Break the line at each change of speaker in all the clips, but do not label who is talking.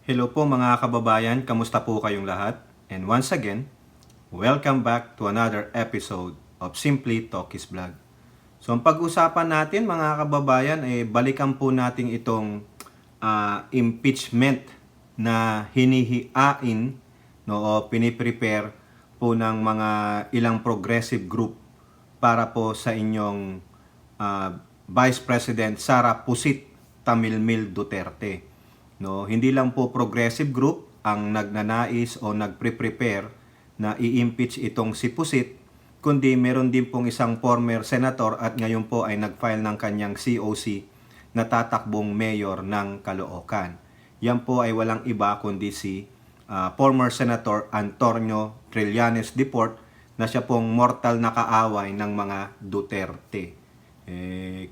Hello po mga kababayan, kamusta po kayong lahat? And once again, welcome back to another episode of Simply Talkies Vlog. So ang pag-usapan natin mga kababayan balikan po natin itong impeachment na hinihiain o piniprepare po ng mga ilang progressive group para po sa inyong Vice President Sara Pusit Tamilmil Duterte. No, hindi lang po progressive group ang nagnanais o nagpre-prepare na i-impeach itong si Pusit, kundi meron din pong isang former senator at ngayon po ay nag-file ng kanyang COC na tatakbong mayor ng Caloocan. Yan po ay walang iba kundi si former Senator Antonio Trillanes Deport na siya pong mortal na kaaway ng mga Duterte.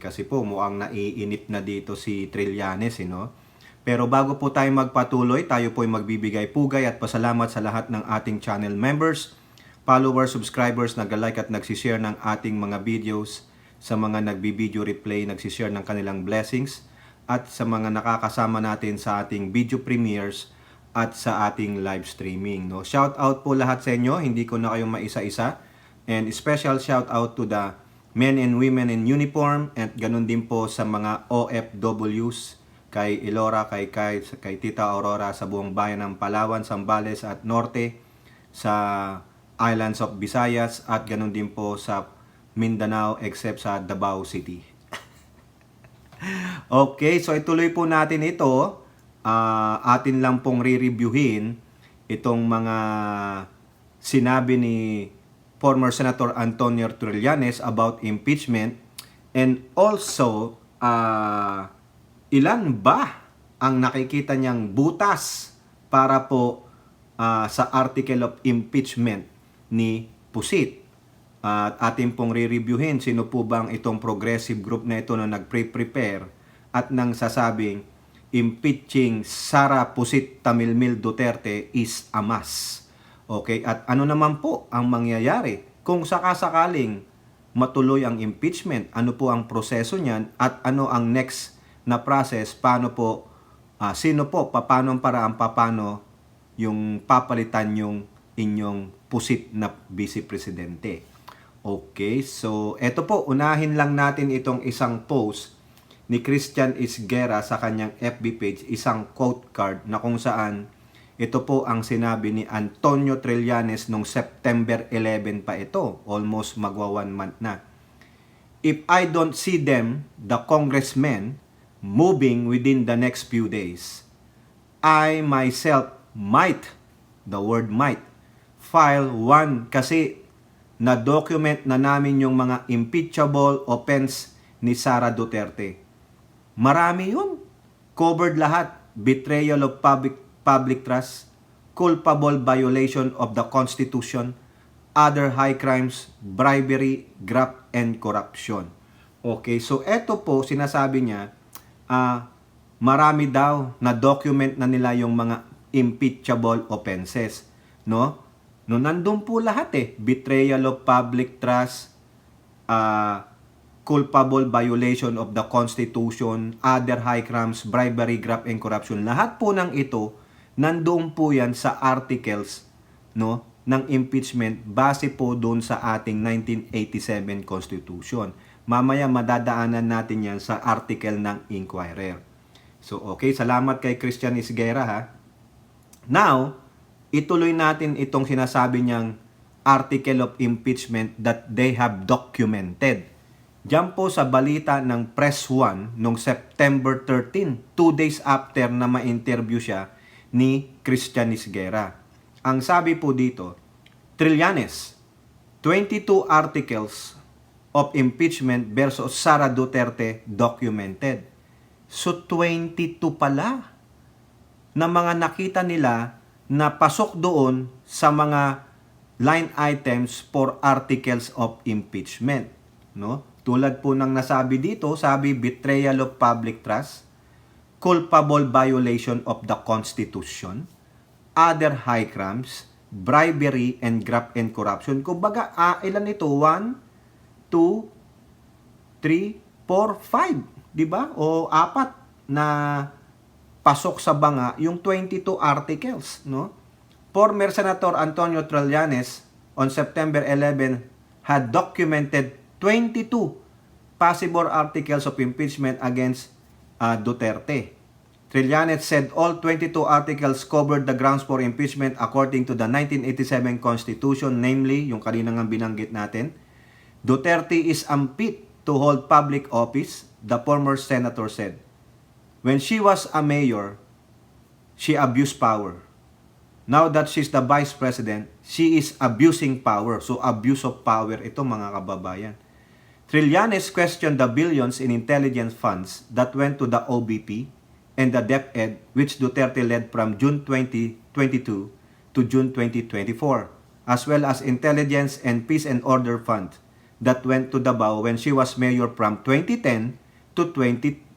Kasi po mukhang naiinip na dito si Trillanes, no? Pero bago po tayo magpatuloy, tayo po ay magbibigay pugay at pasalamat sa lahat ng ating channel members, followers, subscribers, nag-like at nagsishare ng ating mga videos, sa mga nagbi-video replay, nagsishare ng kanilang blessings, at sa mga nakakasama natin sa ating video premieres at sa ating live streaming. No? Shout out po lahat sa inyo, hindi ko na kayong maisa-isa. And special shout out to the men and women in uniform at ganun din po sa mga OFWs, kay Elora, kay Tita Aurora sa buong bayan ng Palawan, Zambales at Norte, sa Islands of Visayas at ganun din po sa Mindanao except sa Davao City. Okay, so ituloy po natin ito. Atin lang pong re-reviewin itong mga sinabi ni former Senator Antonio Trillanes about impeachment, and also ilan ba ang nakikita niyang butas para po sa article of impeachment ni Pusit. At atin pong re-reviewin sino po bang itong progressive group na ito na nag-prepare at nang sasabing impeaching Sara Pusit Tamilmil Duterte is a must. Okay, at ano naman po ang mangyayari kung sakasakaling matuloy ang impeachment? Ano po ang proseso niyan at ano ang next na process? Paano po, sino po, paano yung papalitan yung inyong Pusit na Vice Presidente? Okay, so eto po, unahin lang natin itong isang post ni Christian Isguera sa kanyang FB page, isang quote card na kung saan ito po ang sinabi ni Antonio Trillanes noong September 11 pa ito, almost magwa 1 month na. If I don't see them, the congressmen, moving within the next few days, I myself might, the word might, file one kasi na-document na namin yung mga impeachable offense ni Sara Duterte. Marami yun. Covered lahat. Betrayal of public trust, culpable violation of the Constitution, other high crimes, bribery, graft, and corruption. Okay, so eto po, sinasabi niya, marami daw na document na nila yung mga impeachable offenses, no? No, nandun po lahat betrayal of public trust, culpable violation of the Constitution, other high crimes, bribery, graft, and corruption. Lahat po ng ito, nandoon po yan sa articles, no, ng impeachment base po doon sa ating 1987 Constitution. Mamaya madadaanan natin yan sa article ng Inquirer. So, okay, salamat kay Christian Isguera ha. Now, ituloy natin itong sinasabi niyang article of impeachment that they have documented. Diyan po sa balita ng Press 1 noong September 13, 2 days after na ma-interview siya ni Christian Isguera. Ang sabi po dito, Trillanes, 22 articles of impeachment versus Sara Duterte documented. So 22 pala na mga nakita nila na pasok doon sa mga line items for articles of impeachment, no? Tulad po ng nasabi dito, sabi betrayal of public trust, culpable violation of the Constitution, other high crimes, bribery, and graft and corruption. Kumbaga, ilan ito? 1, 2, 3, 4, 5. Di ba? O 4 na pasok sa banga yung 22 articles, no? Former Senator Antonio Trillanes on September 11 had documented 22 possible articles of impeachment against Duterte. Trillanes said all 22 articles covered the grounds for impeachment according to the 1987 Constitution, namely, yung kanina nga binanggit natin, Duterte is unfit to hold public office, the former senator said. When she was a mayor, she abused power. Now that she's the vice president, she is abusing power. So abuse of power ito, mga kababayan. Trillanes questioned the billions in intelligence funds that went to the OBP and the DepEd, which Duterte led from June 2022 to June 2024, as well as intelligence and peace and order fund that went to Davao when she was mayor from 2010 to 2022.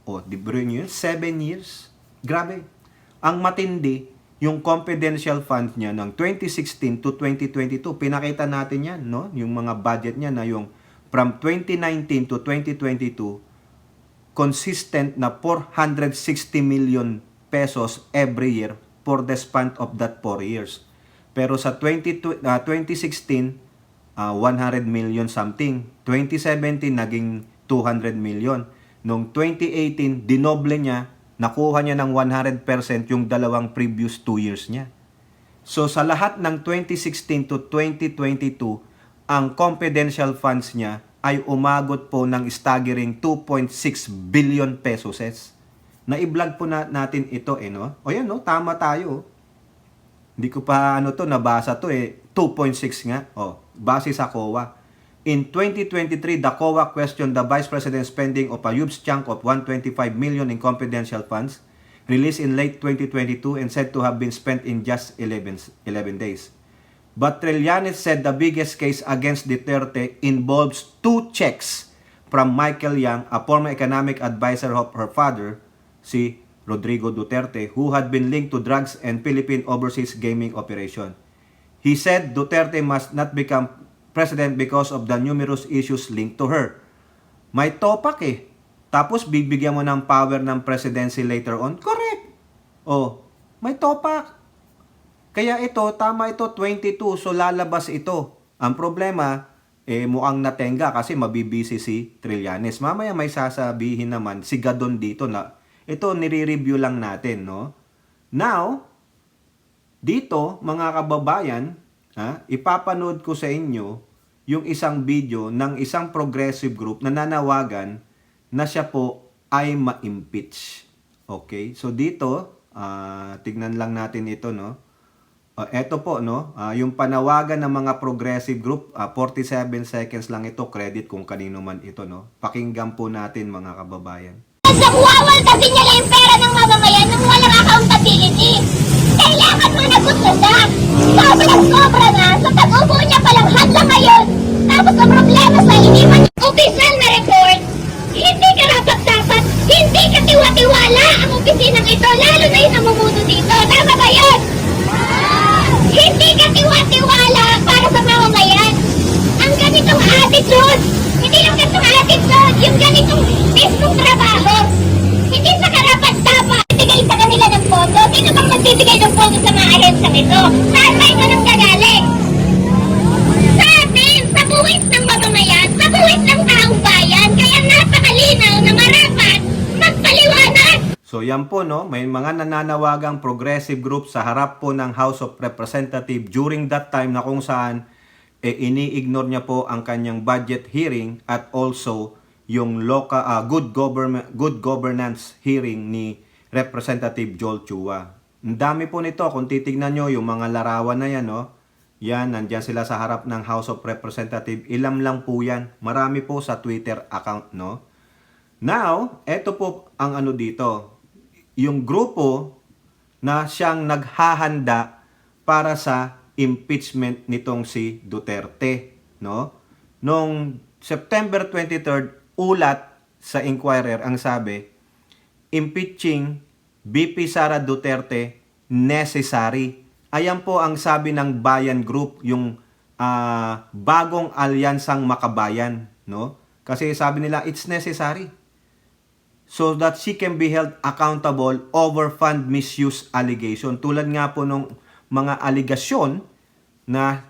O, di ba rin yun? 7 years. Grabe. Ang matindi, yung confidential fund niya ng 2016 to 2022, pinakita natin yan, no? Yung mga budget niya na yung from 2019 to 2022, consistent na 460 million pesos every year for the span of that 4 years. Pero sa 2016, 100 million something. 2017, naging 200 million. Noong 2018, dinoble niya, nakuha niya ng 100% yung dalawang previous 2 years niya. So sa lahat ng 2016 to 2022, ang confidential funds niya ay umagot po ng staggering 2.6 billion pesos. Na-i-vlog po natin ito no? O yan no, tama tayo. Hindi ko pa nabasa to 2.6 nga. Base sa COA. In 2023, the COA questioned the Vice President's spending of a huge chunk of 125 million in confidential funds released in late 2022 and said to have been spent in just 11 days. But Trillanes said the biggest case against Duterte involves 2 checks from Michael Yang, a former economic advisor of her father, si Rodrigo Duterte, who had been linked to drugs and Philippine overseas gaming operation. He said Duterte must not become president because of the numerous issues linked to her. May topak Tapos bibigyan mo ng power ng presidency later on. Correct. May topak. Kaya ito, tama ito, 22, so lalabas ito. Ang problema, mukhang natenga kasi mabibisi si Trillanes. Mamaya may sasabihin naman, si Gadon dito na, ito nire-review lang natin, no? Now, dito, mga kababayan, ipapanood ko sa inyo yung isang video ng isang progressive group na nanawagan na siya po ay ma-impeach. Okay? So dito, tignan lang natin ito, no? Ito po, no? Yung panawagan ng mga progressive group, 47 seconds lang ito, credit kung kanino man ito, no? Pakinggan po natin, mga kababayan.
Nagwawal kasi niya lang yung pera ng mamamayan nung walang accountability. Kailangan managot na siya. Sobra na. Sa tag-ubo niya palang hanggang ngayon. Tapos ang problema sa iniwan official na report, hindi karapat-dapat, hindi katiwa-tiwala ang opisinang ito, lalo na yung namumuno dito. Tama ba yun? Hindi katiwa-tiwala para sa mamamayan. Ang ganitong attitude, hindi lang ganitong attitude, yung ganitong mismong trabaho. Hindi sa karapat-dapat. Bibigay sa kanila ng pondo. Sino bang magbibigay ng pondo sa mga ahensang ito? Saan ba ito nang gagaling? Sa atin, sa buwis ng mamamayan, sa buwis ng taong bayan. Kaya napakalinaw na marapat magpaliwanag.
So yan po, no? May mga nananawagang progressive group sa harap po ng House of Representatives during that time na kung saan ini-ignore niya po ang kanyang budget hearing at also yung good governance hearing ni Representative Joel Chua. Ang dami po nito, kung titignan nyo yung mga larawan na yan, no? Yan, nandyan sila sa harap ng House of Representatives. Ilam lang po yan. Marami po sa Twitter account, no? Now, eto po ang dito. Yung grupo na siyang naghahanda para sa impeachment nitong si Duterte, no? Noong September 23rd, ulat sa Inquirer ang sabi, impeaching VP Sara Duterte necessary. Ayan po ang sabi ng Bayan Group, yung bagong alyansang makabayan, no? Kasi sabi nila it's necessary. so that she can be held accountable over fund misuse allegation. Tulad nga po nung mga aligasyon na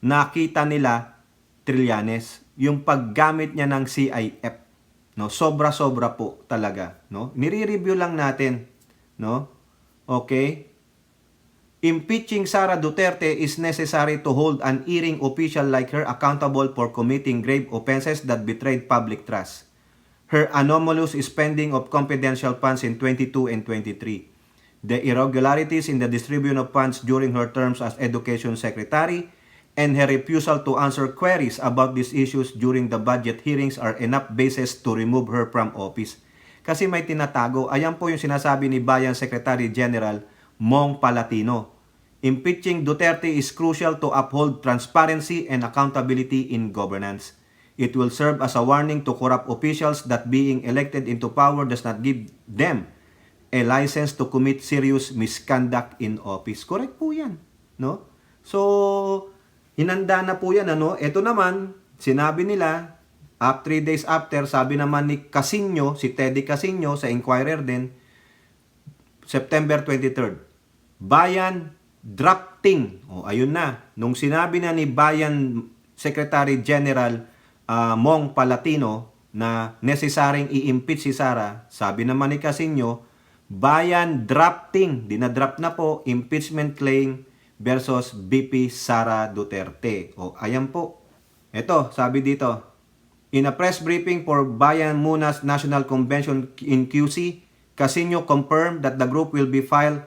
nakita nila Trillanes, yung paggamit niya ng CIF. No, sobra-sobra po talaga, no? Nire-review lang natin, no? Okay? Impeaching Sara Duterte is necessary to hold an erring official like her accountable for committing grave offenses that betrayed public trust. Her anomalous spending of confidential funds in 22 and 23. The irregularities in the distribution of funds during her terms as Education Secretary and her refusal to answer queries about these issues during the budget hearings are enough basis to remove her from office. Kasi may tinatago, ayan po yung sinasabi ni Bayan Secretary General Mong Palatino. Impeaching Duterte is crucial to uphold transparency and accountability in governance. It will serve as a warning to corrupt officials that being elected into power does not give them a license to commit serious misconduct in office. Correct po yan, no? So, hinanda na po yan, ano? Ito naman, sinabi nila, 3 days after, sabi naman ni Casino, si Teddy Casino, sa Inquirer din, September 23rd, Bayan drafting. O, ayun na. Nung sinabi na ni Bayan Secretary General Mong Palatino na necessaryong i-impeach si Sara, sabi naman ni Casino, Bayan drafting. Dinadraft na po, impeachment claim versus BP Sara Duterte. O, ayan po. Ito, sabi dito, in a press briefing for Bayan Muna's National Convention in QC, Casino confirmed that the group would file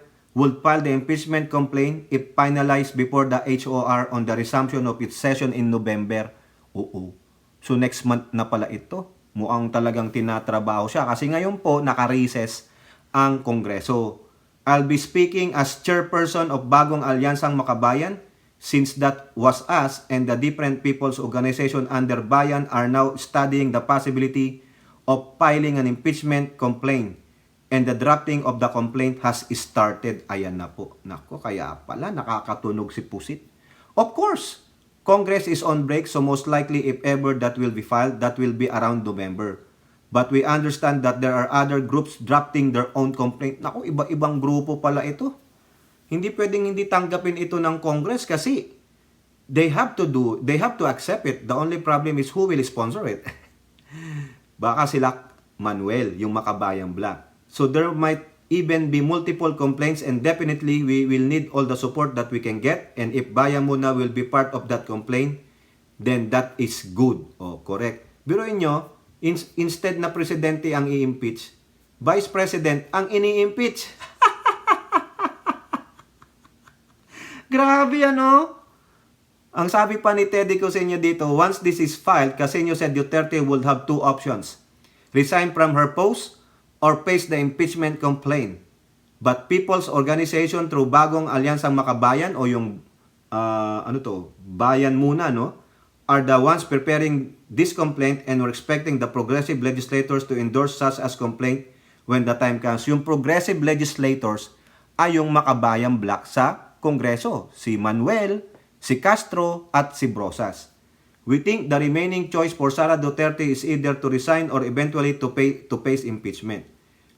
the impeachment complaint if finalized before the HOR on the resumption of its session in November. Oo. So next month na pala ito. Mukhang talagang tinatrabaho siya kasi ngayon po naka-recess ang Kongreso. I'll be speaking as chairperson of Bagong Alyansang Makabayan since that was us and the different people's organization under Bayan are now studying the possibility of filing an impeachment complaint and the drafting of the complaint has started. Ayan na po. Nako, kaya pala nakakatunog si Pusit. Of course, Congress is on break so most likely if ever that will be filed, that will be around November. But we understand that there are other groups drafting their own complaint. Naku, iba-ibang grupo pala ito. Hindi pwedeng hindi tanggapin ito ng Congress kasi they have to accept it. The only problem is who will sponsor it. Baka sila Manuel, yung Makabayang Black. So there might even be multiple complaints and definitely we will need all the support that we can get. And if Bayan Muna will be part of that complaint, then that is good. Oh, correct. Biruin nyo, instead na presidente ang i-impeach, vice president ang ini-impeach. Grabe ano? Ang sabi pa ni Teddy Casino dito, once this is filed, Casino said Duterte would have two options. Resign from her post or face the impeachment complaint. But People's Organization through Bagong Alyansang Makabayan o yung Bayan Muna, no? Are the ones preparing this complaint and we're expecting the progressive legislators to endorse such as complaint when the time comes. Yung progressive legislators ay yung Makabayang Black sa Kongreso. Si Manuel, si Castro, at si Brosas. We think the remaining choice for Sara Duterte is either to resign or eventually to face impeachment.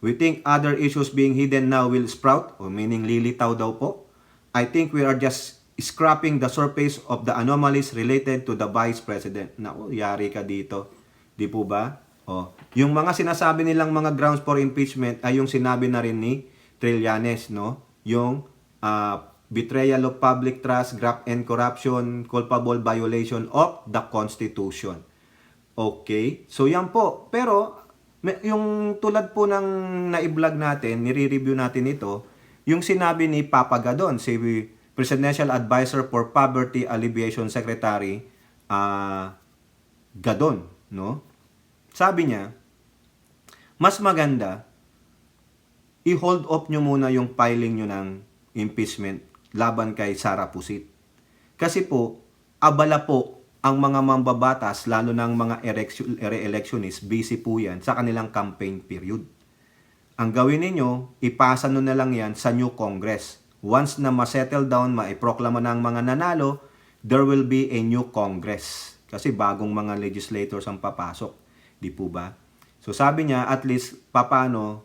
We think other issues being hidden now will sprout, o meaning lilitaw daw po. I think we are just scrapping the surface of the anomalies related to the Vice President. Naku, yari ka dito. Di po ba? O, yung mga sinasabi nilang mga grounds for impeachment ay yung sinabi na rin ni Trillanes, no? Yung betrayal of public trust, graft and corruption, culpable violation of the Constitution. Okay? So yan po. Pero yung tulad po ng na-vlog natin, nire-review natin ito, yung sinabi ni Papa Gadon, si Presidential Advisor for Poverty Alleviation Secretary Gadon, no? Sabi niya, mas maganda i-hold off nyo muna yung filing nyo ng impeachment laban kay Sara Pusit. Kasi po, abala po ang mga mambabatas, lalo ng mga re-electionist, busy po yan sa kanilang campaign period. Ang gawin ninyo, ipasa nyo na lang yan sa new Congress. Once na ma-settle down, maiproklama na ang mga nanalo, there will be a new Congress. Kasi bagong mga legislators ang papasok. Di po ba? So sabi niya, at least papano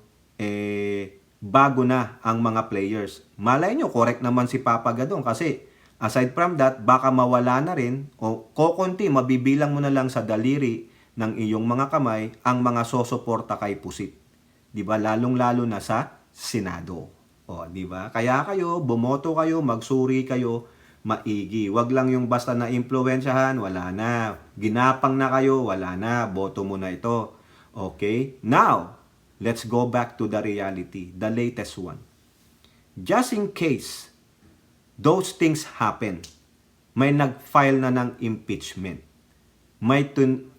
bago na ang mga players. Malay nyo, correct naman si Papa Gadong kasi aside from that, baka mawala na rin o kokonti, mabibilang mo na lang sa daliri ng iyong mga kamay ang mga sosuporta kay Pusit. 'Di ba? Lalong-lalo na sa Senado. O, 'di ba? Kaya kayo, bumoto kayo, magsuri kayo, maigi. Wag lang yung basta na impluwensyahan, wala na. Ginapang na kayo, wala na. Boto mo na ito. Okay? Now, let's go back to the reality, the latest one. Just in case those things happen, may nag-file na ng impeachment. May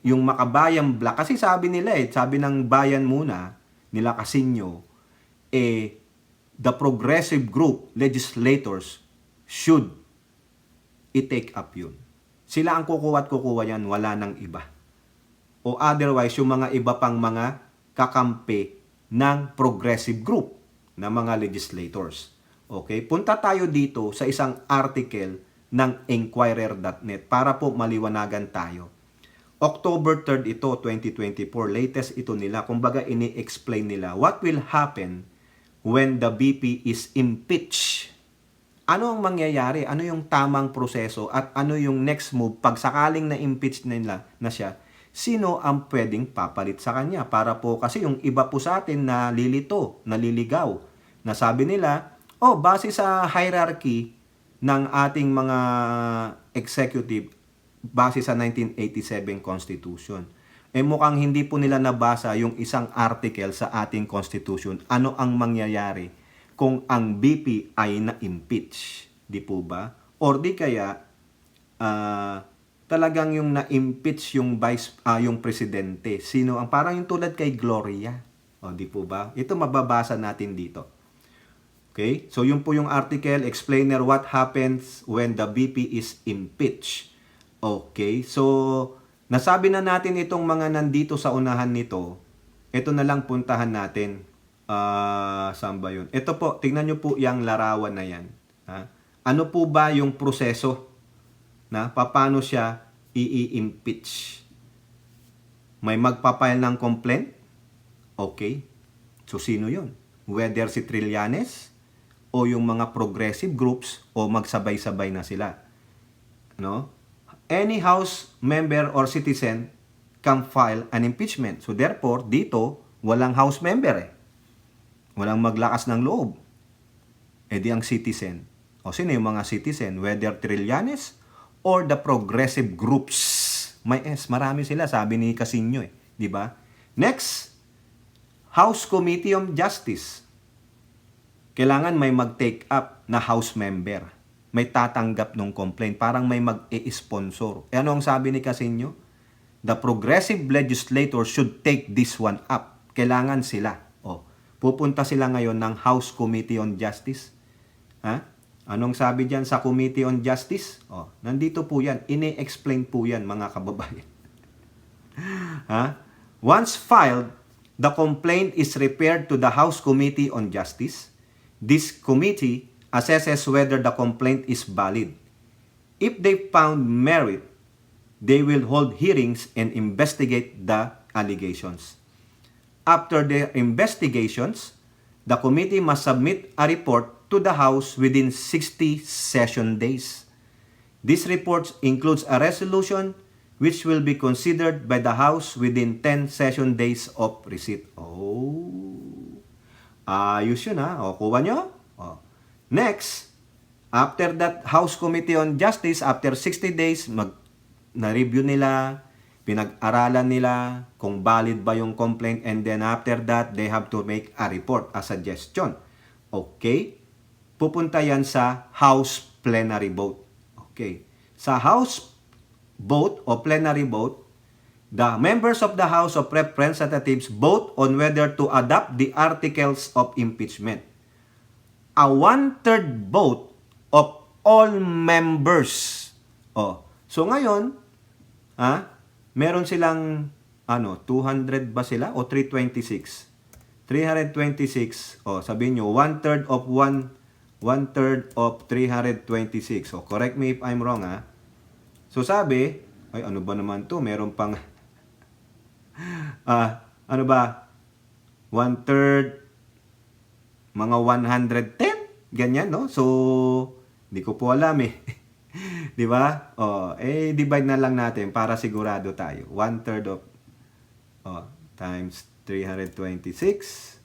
yung Makabayan Black, kasi sabi nila sabi ng bayan muna, nila Casino, the progressive group, legislators, should i-take up yun. Sila ang kukuha at kukuha yan, wala nang iba. O otherwise, yung mga iba pang mga kakampi ng progressive group na mga legislators. Okay? Punta tayo dito sa isang article ng Enquirer.net para po maliwanagan tayo. October 3rd ito, 2024. Latest ito nila. Kumbaga, ini-explain nila what will happen when the BP is impeached. Ano ang mangyayari? Ano yung tamang proseso? At ano yung next move? Pag sakaling na-impeach nila na siya, sino ang pwedeng papalit sa kanya? Para po, kasi yung iba po sa atin na lilito, naliligaw. Na sabi nila, base sa hierarchy ng ating mga executive, base sa 1987 Constitution. Mukhang hindi po nila nabasa yung isang article sa ating Constitution. Ano ang mangyayari kung ang BP ay na-impeach? Di po ba? Or di kaya, talagang yung na-impeach yung yung presidente. Sino ang parang yung tulad kay Gloria? O di po ba? Ito mababasa natin dito. Okay? So yun po yung article, explainer what happens when the BP is impeached. Okay, so nasabi na natin itong mga nandito sa unahan nito. Ito na lang puntahan natin. Saan ba yun? Ito po, tingnan nyo po yung larawan na yan. Ha? Ano po ba yung proseso na paano siya i-impeach? May magpapile ng complaint? Okay. So sino yun? Whether si Trillanes o yung mga progressive groups o magsabay-sabay na sila. No? Any House member or citizen can file an impeachment. So therefore, dito, walang House member Walang maglakas ng loob. Di ang citizen. O sino yung mga citizen? Whether Trillanes or the progressive groups. May marami sila, sabi ni Casino Di ba? Next, House Committee on Justice. Kailangan may mag-take up na House member. May tatanggap ng complaint, parang may mag-i-sponsor. Ano ang sabi ni Casino? The progressive legislator should take this one up. Kailangan sila. Pupunta sila ngayon ng House Committee on Justice. Ha? Anong sabi diyan sa Committee on Justice? Nandito po yan. Ini-explain po yan, mga kababayan. Ha? Once filed, the complaint is referred to the House Committee on Justice. This committee assesses whether the complaint is valid. If they found merit, they will hold hearings and investigate the allegations. After their investigations, the committee must submit a report to the House within 60 session days. This report includes a resolution which will be considered by the House within 10 session days of receipt. Ayos yun kuha nyo. Next, after that House Committee on Justice, after 60 days, na-review nila, pinag-aralan nila kung valid ba yung complaint, and then after that, they have to make a report, a suggestion. Okay? Pupunta yan sa House plenary vote. Okay. Sa House vote o plenary vote, the members of the House of Representatives vote on whether to adopt the articles of impeachment. A 1/3 vote of all members. So ngayon, meron silang 200 ba sila o 326? 326. Sabihin nyo 1/3 of 326. Correct me if I'm wrong So sabi, ano ba naman to? Meron pang ano ba, 1/3, mga 110, ganyan, no? So, di ko po alam eh. Di ba? Divide na lang natin para sigurado tayo. 1/3 of, times 326,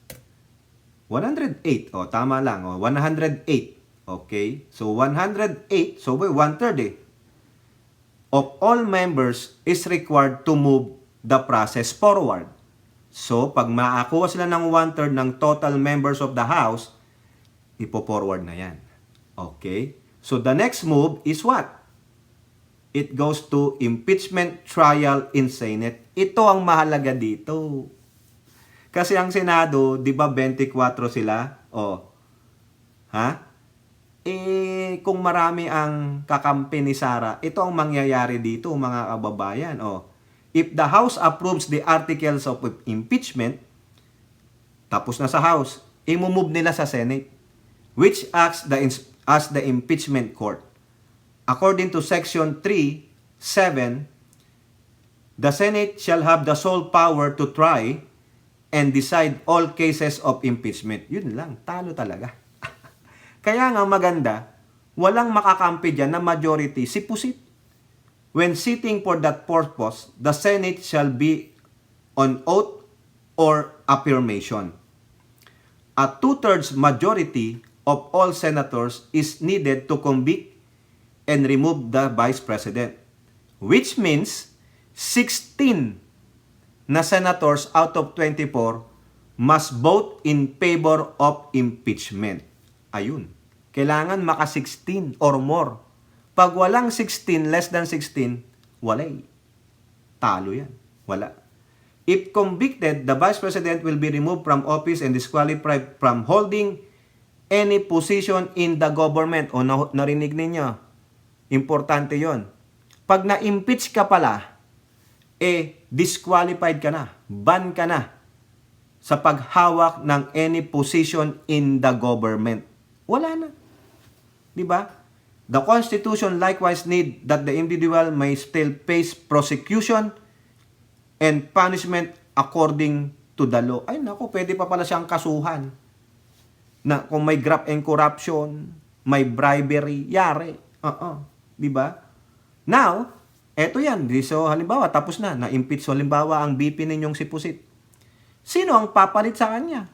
108. Tama lang. 108. Okay? So, 108, so 1/3 eh, of all members is required to move the process forward. So, pag makakuha sila ng 1/3 ng total members of the House, ipo-forward na yan. Okay? So, the next move is what? It goes to impeachment trial in Senate. Ito ang mahalaga dito. Kasi ang Senado, di ba 24 sila? Kung marami ang kakampi ni Sara, ito ang mangyayari dito, mga kababayan. If the House approves the articles of impeachment, tapos na sa House, imumove nila sa Senate, which acts as the impeachment court. According to Section 3:7, the Senate shall have the sole power to try and decide all cases of impeachment. Yun lang, talo talaga. Kaya nga maganda, walang makakampi dyan na majority si Pusit. When sitting for that purpose, the Senate shall be on oath or affirmation. A 2/3 majority of all senators is needed to convict and remove the Vice President, which means 16 na senators out of 24 must vote in favor of impeachment. Ayun. Kailangan maka 16 or more. Pag walang 16, less than 16, wala eh. Talo yan. Wala. If convicted, the Vice President will be removed from office and disqualified from holding any position in the government. Narinig ninyo? Importante yon. Pag na-impeach ka pala, disqualified ka na. Ban ka na sa paghawak ng any position in the government. Wala na. Diba? The Constitution likewise need that the individual may still face prosecution and punishment according to the law. Ay naku, pwede pa pala siyang kasuhan. Na kung may graft and corruption, may bribery, yari. Diba? Now, eto yan. So, halimbawa, tapos na-impeach. So, halimbawa, ang BP ninyong si Pusit. Sino ang papalit sa kanya?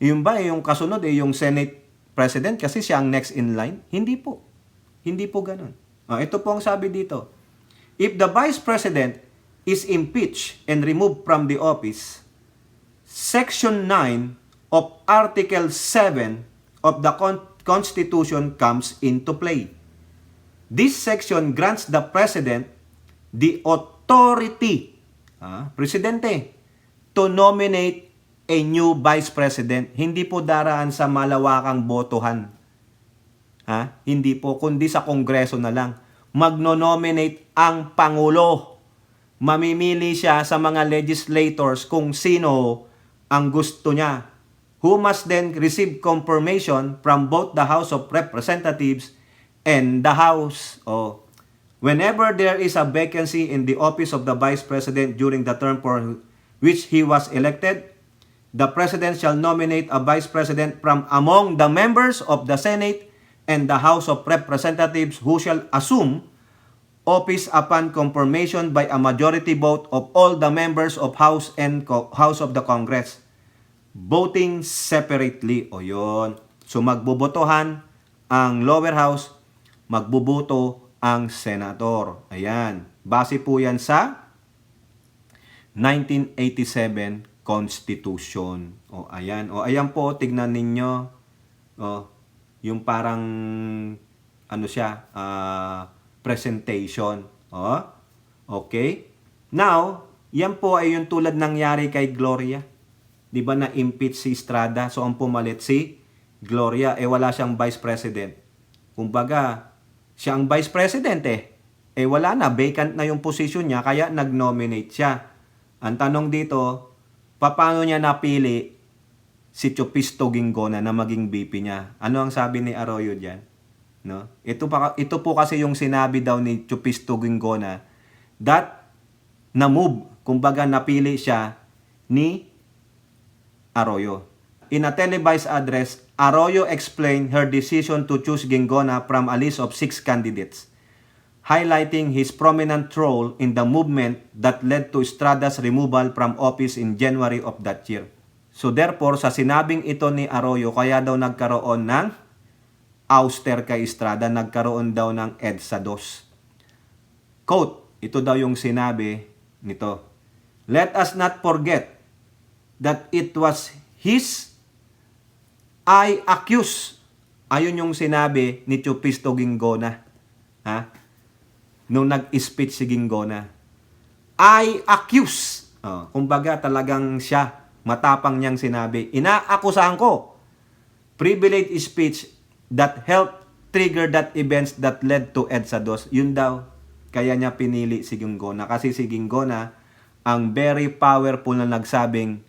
Yung ba, yung kasunod, yung Senate President kasi siya ang next in line? Hindi po. Hindi po ganun. Ito po ang sabi dito. If the Vice President is impeached and removed from the office, Section 9 of Article 7 of the Constitution comes into play. This section grants the President the authority, Presidente, to nominate a new Vice President. Hindi po daraan sa malawakang botohan. Hindi po, kundi sa Kongreso na lang. Magno-nominate ang Pangulo. Mamimili siya sa mga legislators kung sino ang gusto niya, who must then receive confirmation from both the House of Representatives and the House. Whenever there is a vacancy in the office of the Vice President during the term for which he was elected, the President shall nominate a Vice President from among the members of the Senate and the House of Representatives who shall assume office upon confirmation by a majority vote of all the members of House and House of the Congress, voting separately. Yun. So magbobotohan ang lower house, magboboto ang senator. Ayan. Base po yan sa 1987 Constitution. Ayan. Ayan po, tignan ninyo. Yung parang presentation. Okay? Now, yan po ay yung tulad nangyari kay Gloria. 'Di ba na-impeach si Estrada, so ang pumalit si Gloria, wala siyang Vice President. Kumbaga, siya ang Vice President wala na, vacant na yung position niya, kaya nag-nominate siya. Ang tanong dito, paano niya napili si Chupisto Ginggona na maging VP niya? Ano ang sabi ni Arroyo diyan? No? Ito po kasi yung sinabi daw ni Chupisto Ginggona that na-move kumbaga napili siya ni Arroyo. In a televised address, Arroyo explained her decision to choose Gingona from a list of 6 candidates, highlighting his prominent role in the movement that led to Estrada's removal from office in January of that year. So therefore, sa sinabing ito ni Arroyo, kaya daw nagkaroon ng ouster kay Estrada, nagkaroon daw ng EDSA 2. Quote, ito daw yung sinabi nito. Let us not forget that it was his I accuse. Ayun yung sinabi ni Chupisto Gingona. Ha? Nung nag-speech si Gingona. I accuse. Kumbaga talagang siya, matapang niyang sinabi. Inaakusahan ko. Privileged speech that helped trigger that events that led to EDSA 2. Yun daw. Kaya niya pinili si Gingona. Kasi si Gingona, ang very powerful na nagsabing,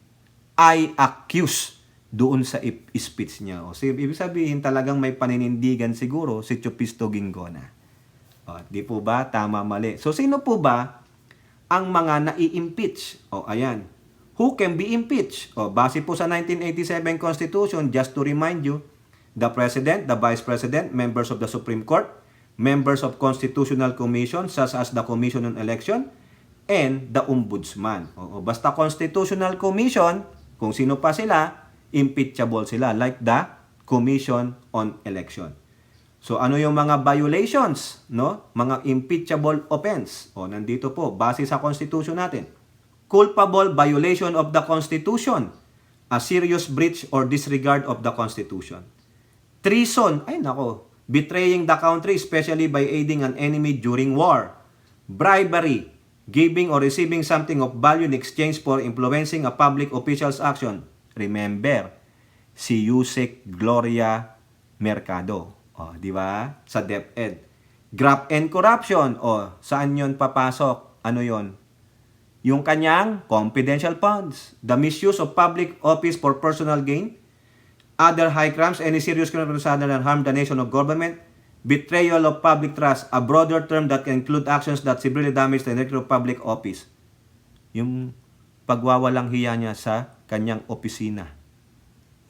I accuse doon sa speech niya. O, so, ibig sabihin talagang may paninindigan siguro si Chupisto Gingona. O, di po ba? Tama, mali. So, sino po ba ang mga nai-impeach? O, ayan. Who can be impeached? O, base po sa 1987 Constitution, just to remind you, the President, the Vice President, members of the Supreme Court, members of Constitutional Commission, such as the Commission on Election, and the Ombudsman. O, basta Constitutional Commission, kung sino pa sila, impeachable sila, like the Commission on Election. So, ano yung mga violations, no? Mga impeachable offense. O, nandito po, base sa Constitution natin. Culpable violation of the Constitution, a serious breach or disregard of the Constitution. Treason, ay nako, betraying the country, especially by aiding an enemy during war. Bribery, giving or receiving something of value in exchange for influencing a public official's action. Remember, si Yusek Gloria Mercado. O, di ba? Sa DepEd. Graft and corruption. O, saan yon papasok? Ano yon? Yung kanyang confidential funds. The misuse of public office for personal gain. Other high crimes, any serious criminal that harm the nation of government. Betrayal of public trust, a broader term that can include actions that severely damage the integrity of public office. Yung pagwawalang hiya niya sa kanyang opisina.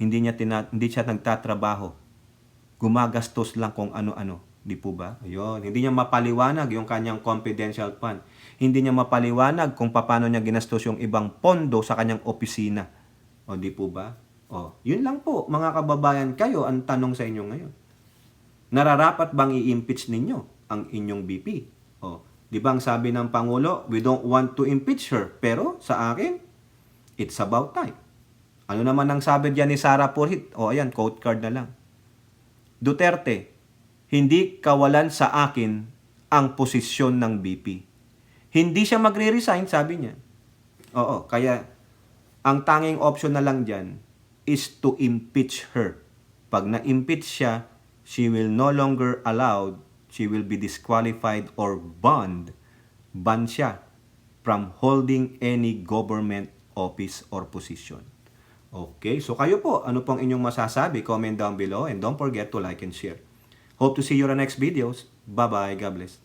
Hindi siya nagtatrabaho. Gumagastos lang kung ano-ano. Di po ba? Ayun. Hindi niya mapaliwanag yung kanyang confidential fund. Hindi niya mapaliwanag kung paano niya ginastos yung ibang pondo sa kanyang opisina. O, di po ba? O, yun lang po, mga kababayan. Kayo, ang tanong sa inyo ngayon. Nararapat bang i-impeach ninyo ang inyong BP? O, di ba ang sabi ng Pangulo, we don't want to impeach her. Pero sa akin, it's about time. Ano naman ang sabi diyan ni Sara Purhit? O ayan, quote card na lang. Duterte, hindi kawalan sa akin ang posisyon ng BP. Hindi siya magre-resign, sabi niya. Oo, kaya ang tanging option na lang diyan is to impeach her. Pag na-impeach siya, she will no longer allowed, she will be disqualified or banned siya from holding any government office or position. Okay, so kayo po, ano pong inyong masasabi? Comment down below and don't forget to like and share. Hope to see you in the next videos. Bye-bye. God bless.